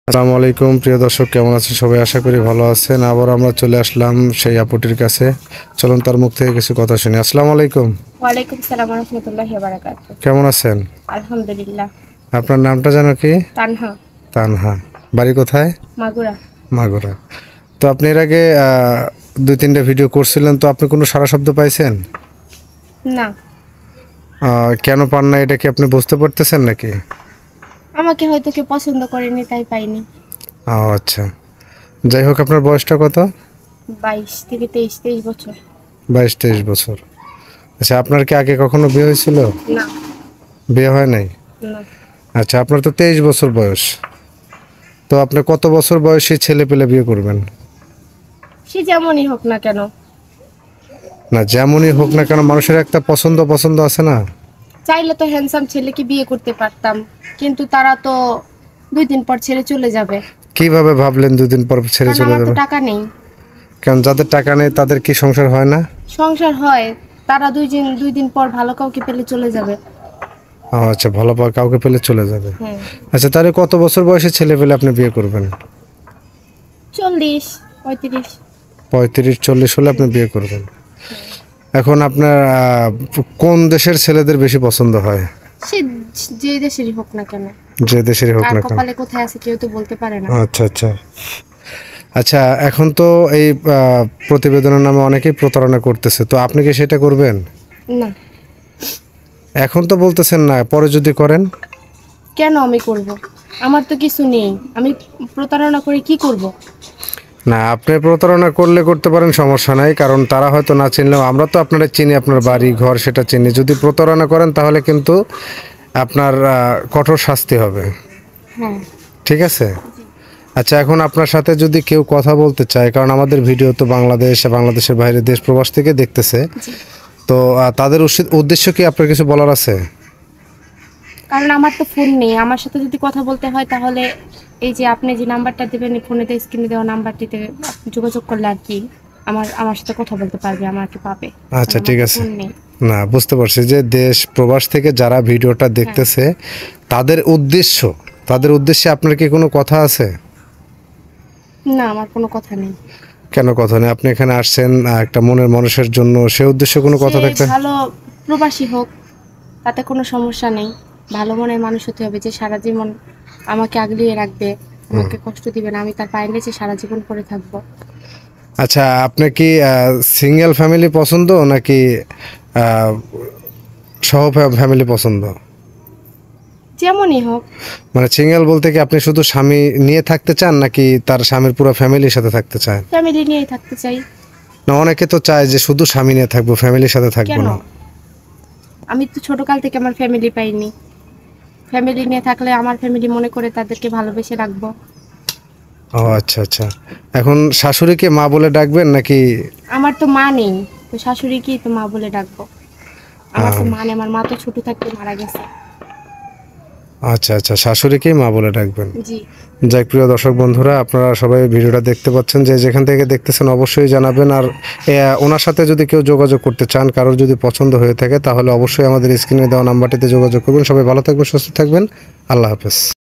আসসালামু আলাইকুম প্রিয় দর্শক, কেমন আছেন সবাই? আশা করি ভালো আছেন। আবার আমরা চলে আসলাম সেই আপুটির কাছে। চলুন তার মুখ থেকে কিছু কথা শুনি। আসসালামু আলাইকুম। ওয়ালাইকুম সালাম ওয়া রাহমাতুল্লাহি ওয়া বারাকাতুহু। কেমন আছেন? আলহামদুলিল্লাহ। আপনার নামটা জানো কি? তানহা, তানহা। বাড়ি কোথায়? মাগুরা। মাগুরা। তো আপনি এর আগে 2-3টা ভিডিও করছিলেন, তো আপনি কোনো সাড়া শব্দ পাইছেন? না, কেন পান না এটা কি আপনি বুঝতে পারতেছেন নাকি? আমাকে হয়তো কেউ পছন্দ করেনি তাই পাইনি। আচ্ছা, যাই হোক, আপনার বয়সটা কত? 22 থেকে 23 বছর। 22-23 বছর। আচ্ছা, আপনার কি আগে কখনো বিয়ে হয়েছিল? না, বিয়ে হয় নাই? না। আচ্ছা, আপনার তো 23 বছর বয়স। তো আপনি কত বছর বয়সী ছেলে পেলে বিয়ে করবেন? সে যেমনই হোক না কেন। না, যেমনই হোক না কেন, মানুষের একটা পছন্দ পছন্দ আছে না? চাইলে তো হ্যান্ডসাম ছেলেকে বিয়ে করতে পারতাম, কিন্তু তারা তো 2 দিন পর ছেড়ে চলে যাবে। কিভাবে ভাবলেন 2 দিন পর ছেড়ে কারণ চলে আমার তো যাবে? টাকা নেই। কারণ যাদের টাকা নেই তাদের কি সংসার হয় না? সংসার হয়, তারা 2 দিন পর ভালো কাউকে পেলে চলে যাবে। আচ্ছা, ভালো কাউকে পেলে চলে যাবে। হ্যাঁ। আচ্ছা, তাহলে কত বছর বয়সী ছেলে পেলে আপনি বিয়ে করবেন? 40, 35। 35-40 হলে আপনি বিয়ে করবেন। এখন আপনার কোন দেশের ছেলেদের বেশি পছন্দ হয়? সে যে দেশেরই হোক না কেন। যে দেশেরই হোক আর না কেন। কপালে কোথায় আছে কেউ তো বলতে পারে না। আচ্ছা আচ্ছা। আচ্ছা, এখন তো এই প্রতিবেদনের নামে অনেকেই প্রতারণা করতেছে, তো আপনি কি সেটা করবেন? না, এখন তো বলতেছেন না, পরে যদি করেন? কেন আমি করব? আমার তো কিছু নেই, আমি প্রতারণা করে কি করব? না, আপনি প্রতারণা করলে করতে পারেন, সমস্যা নাই, কারণ তারা হয়তো না চিনলেও আমরা তো আপনারা চিনি, আপনার বাড়ি ঘর সেটা চিনি। যদি প্রতারণা করেন তাহলে কিন্তু আপনার কঠোর শাস্তি হবে। হ্যাঁ। ঠিক আছে? আচ্ছা, এখন আপনার সাথে যদি কেউ কথা বলতে চায়, কারণ আমাদের ভিডিও তো বাংলাদেশের বাইরে দেশ প্রবাস থেকে দেখতেছে, জি। তো তাদের উদ্দেশ্য কি আপনার কিছু বলার আছে? কারণ আমার তো ফোন নেই, আমার সাথে যদি কথা বলতে হয় তাহলে এই যে আপনি যে নাম্বারটা দেবেন, ফোনেতে স্ক্রিনে দেওয়া নাম্বারটিতে যোগাযোগ করলে আর কি আমার সাথে কথা বলতে পারবে, আমাকে পাবে। আচ্ছা, কারণ আমার ঠিক তো আছে। ফোন নেই। না, বুঝতে পারছি যে দেশ প্রবাস থেকে যারা ভিডিওটা দেখতেছে তাদের উদ্দেশ্যে আপনার কি কোনো কথা আছে? না, আমার কোনো কথা নেই। কেন কথা নেই? আপনি এখানে আসছেন একটা মনের মানুষের জন্য, সে উদ্দেশ্যে কোনো কথা সে থাকতে? ভালো প্রবাসী হোক, তাতে কোনো সমস্যা নেই। ভালো মনের মানুষ হতে হবে, যে সারা জীবন আমাকে আগলিয়ে রাখবে, আমাকে কষ্ট দিবে না, আমি তার পায়ের নিচে সারা জীবন পড়ে থাকবো। আচ্ছা, আপনার কি সিঙ্গেল ফ্যামিলি পছন্দ নাকি আহ, সহ ফ্যামিলি পছন্দ? যেমনই হোক। মানে সিঙ্গেল বলতে কি আপনি শুধু স্বামী নিয়ে থাকতে চান নাকি তার স্বামীর পুরো ফ্যামিলির সাথে থাকতে চান? ফ্যামিলি নিয়েই থাকতে চাই। না, অনেকে তো চায় যে শুধু স্বামী নিয়ে থাকবো, ফ্যামিলির সাথে থাকবো কেন? না। আমি তো ছোটকাল থেকে আমার ফ্যামিলি পাইনি। ফ্যামিলি নিয়ে থাকলে আমার ফ্যামিলি মনে করে তাদেরকে ভালোবেসে রাখবো। ও আচ্ছা আচ্ছা। এখন শাশুড়িকে মা বলে ডাকবেন নাকি? আমার তো মা নেই, তো শাশুড়িকেই তো মা বলে ডাকবো। আমার তো মা নেই, আমার মা তো ছোট থাকতে মারা গেছে। আচ্ছা আচ্ছা, শাশুড়িকেই মা বলে ডাকবেন। জি। যাই, প্রিয় দর্শক বন্ধুরা, আপনারা সবাই ভিডিওটা দেখতে পাচ্ছেন, যে যেখান থেকে দেখতেছেন অবশ্যই জানাবেন। আর ওনার সাথে যদি কেউ যোগাযোগ করতে চান, কারোর যদি পছন্দ হয়ে থাকে, তাহলে অবশ্যই আমাদের স্ক্রিনে দেওয়া নাম্বারটিতে যোগাযোগ করবেন। সবাই ভালো থাকবেন, সুস্থ থাকবেন। আল্লাহ হাফেজ।